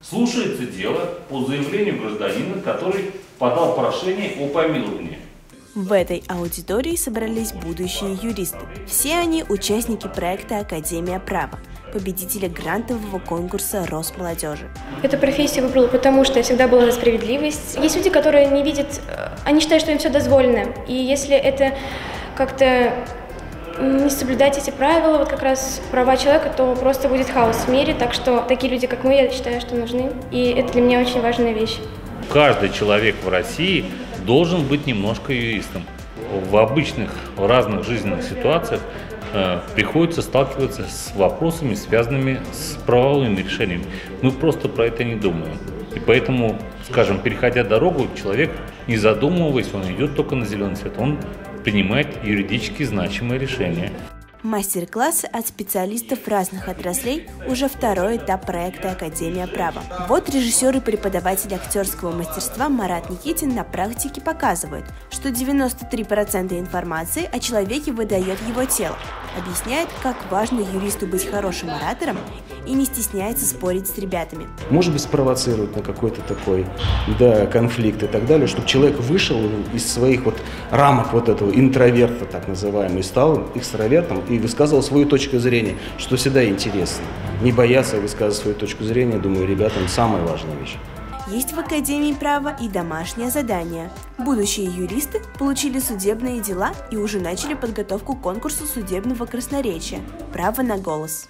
Слушается дело по заявлению гражданина, который подал прошение о помиловании. В этой аудитории собрались будущие юристы. Все они участники проекта «Академия права», победителя грантового конкурса Росмолодежи. Эту профессию выбрала потому, что я всегда была за справедливость. Есть люди, которые не видят, они считают, что им все дозволено. И если это как-то не соблюдать эти правила, вот как раз права человека, то просто будет хаос в мире. Так что такие люди, как мы, я считаю, что нужны. И это для меня очень важная вещь. Каждый человек в России должен быть немножко юристом. В обычных разных жизненных ситуациях приходится сталкиваться с вопросами, связанными с правовыми решениями. Мы просто про это не думаем. И поэтому, скажем, переходя дорогу, человек, не задумываясь, он идет только на зеленый свет, он принимает юридически значимые решения. Мастер-классы от специалистов разных отраслей – уже второй этап проекта «Академия права». Вот режиссер и преподаватель актерского мастерства Марат Никитин на практике показывает, что 93% информации о человеке выдает его тело, объясняет, как важно юристу быть хорошим оратором и не стесняется спорить с ребятами. Может быть, спровоцировать на какой-то такой конфликт и так далее, чтобы человек вышел из своих рамок этого интроверта, так называемый, стал экстравертом и высказывал свою точку зрения, что всегда интересно. Не бояться высказывать свою точку зрения, думаю, ребятам самая важная вещь. Есть в Академии права и домашнее задание. Будущие юристы получили судебные дела и уже начали подготовку к конкурсу судебного красноречия «Право на голос».